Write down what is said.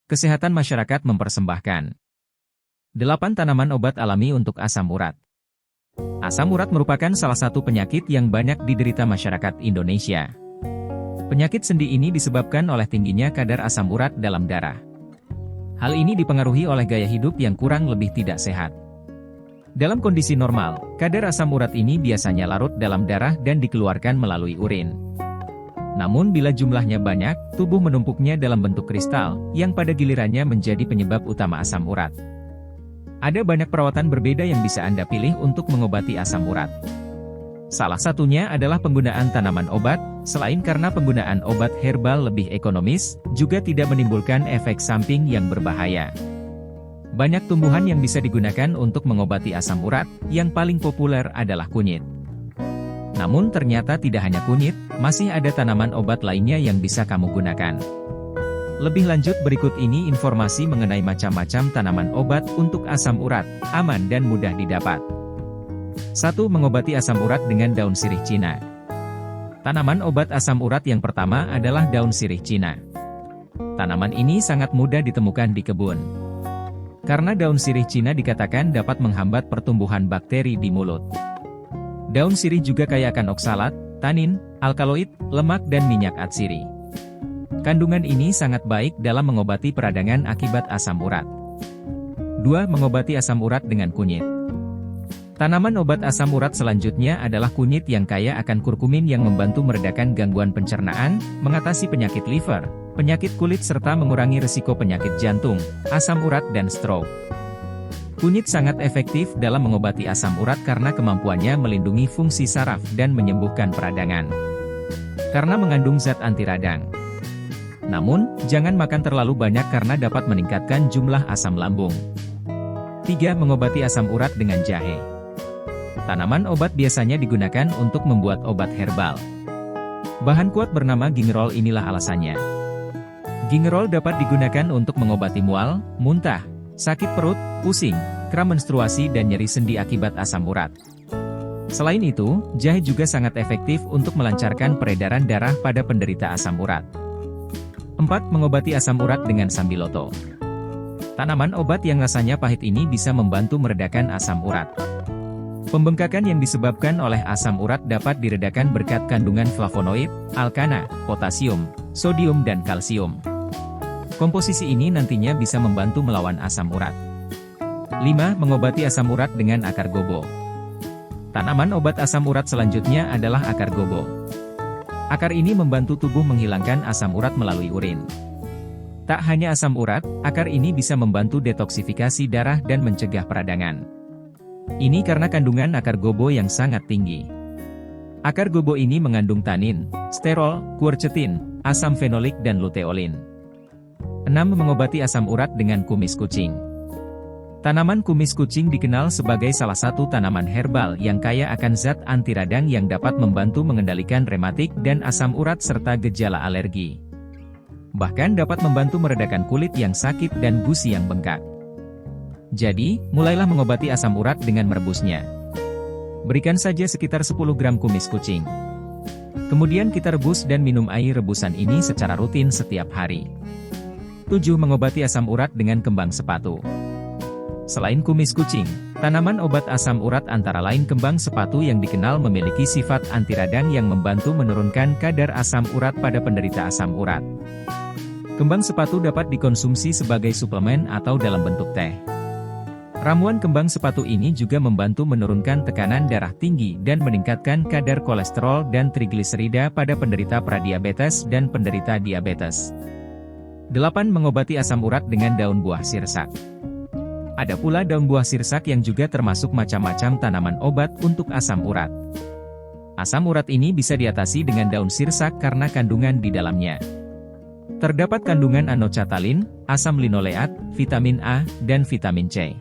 Kesehatan masyarakat mempersembahkan 8 tanaman obat alami untuk asam urat. Asam urat merupakan salah satu penyakit yang banyak diderita masyarakat Indonesia. Penyakit sendi ini disebabkan oleh tingginya kadar asam urat dalam darah. Hal ini dipengaruhi oleh gaya hidup yang kurang lebih tidak sehat. Dalam kondisi normal, kadar asam urat ini biasanya larut dalam darah dan dikeluarkan melalui urin. Namun bila jumlahnya banyak, tubuh menumpuknya dalam bentuk kristal, yang pada gilirannya menjadi penyebab utama asam urat. Ada banyak perawatan berbeda yang bisa Anda pilih untuk mengobati asam urat. Salah satunya adalah penggunaan tanaman obat, selain karena penggunaan obat herbal lebih ekonomis, juga tidak menimbulkan efek samping yang berbahaya. Banyak tumbuhan yang bisa digunakan untuk mengobati asam urat, yang paling populer adalah kunyit. Namun ternyata tidak hanya kunyit, masih ada tanaman obat lainnya yang bisa kamu gunakan. Lebih lanjut berikut ini informasi mengenai macam-macam tanaman obat untuk asam urat, aman dan mudah didapat. 1. Mengobati asam urat dengan daun sirih Cina. Tanaman obat asam urat yang pertama adalah daun sirih Cina. Tanaman ini sangat mudah ditemukan di kebun. Karena daun sirih Cina dikatakan dapat menghambat pertumbuhan bakteri di mulut. Daun sirih juga kaya akan oksalat, tanin, alkaloid, lemak dan minyak atsiri. Kandungan ini sangat baik dalam mengobati peradangan akibat asam urat. 2. Mengobati asam urat dengan kunyit. Tanaman obat asam urat selanjutnya adalah kunyit yang kaya akan kurkumin yang membantu meredakan gangguan pencernaan, mengatasi penyakit liver, penyakit kulit serta mengurangi risiko penyakit jantung, asam urat dan stroke. Kunyit sangat efektif dalam mengobati asam urat karena kemampuannya melindungi fungsi saraf dan menyembuhkan peradangan. Karena mengandung zat anti radang. Namun, jangan makan terlalu banyak karena dapat meningkatkan jumlah asam lambung. 3. Mengobati asam urat dengan jahe. Tanaman obat biasanya digunakan untuk membuat obat herbal. Bahan kuat bernama gingerol inilah alasannya. Gingerol dapat digunakan untuk mengobati mual, muntah, sakit perut, pusing, kram menstruasi dan nyeri sendi akibat asam urat. Selain itu, jahe juga sangat efektif untuk melancarkan peredaran darah pada penderita asam urat. 4. Mengobati asam urat dengan sambiloto. Tanaman obat yang rasanya pahit ini bisa membantu meredakan asam urat. Pembengkakan yang disebabkan oleh asam urat dapat diredakan berkat kandungan flavonoid, alkana, potasium, sodium dan kalsium. Komposisi ini nantinya bisa membantu melawan asam urat. 5. Mengobati asam urat dengan akar gobo. Tanaman obat asam urat selanjutnya adalah akar gobo. Akar ini membantu tubuh menghilangkan asam urat melalui urin. Tak hanya asam urat, akar ini bisa membantu detoksifikasi darah dan mencegah peradangan. Ini karena kandungan akar gobo yang sangat tinggi. Akar gobo ini mengandung tanin, sterol, quercetin, asam fenolik dan luteolin. 6. Mengobati asam urat dengan kumis kucing. Tanaman kumis kucing dikenal sebagai salah satu tanaman herbal yang kaya akan zat anti radang yang dapat membantu mengendalikan rematik dan asam urat serta gejala alergi. Bahkan dapat membantu meredakan kulit yang sakit dan gusi yang bengkak. Jadi, mulailah mengobati asam urat dengan merebusnya. Berikan saja sekitar 10 gram kumis kucing. Kemudian kita rebus dan minum air rebusan ini secara rutin setiap hari. 7. Mengobati asam urat dengan kembang sepatu. Selain kumis kucing, tanaman obat asam urat antara lain kembang sepatu yang dikenal memiliki sifat anti radang yang membantu menurunkan kadar asam urat pada penderita asam urat. Kembang sepatu dapat dikonsumsi sebagai suplemen atau dalam bentuk teh. Ramuan kembang sepatu ini juga membantu menurunkan tekanan darah tinggi dan meningkatkan kadar kolesterol dan trigliserida pada penderita pradiabetes dan penderita diabetes. 8. Mengobati asam urat dengan daun buah sirsak. Ada pula daun buah sirsak yang juga termasuk macam-macam tanaman obat untuk asam urat. Asam urat ini bisa diatasi dengan daun sirsak karena kandungan di dalamnya. Terdapat kandungan anocatalin, asam linoleat, vitamin A, dan vitamin C.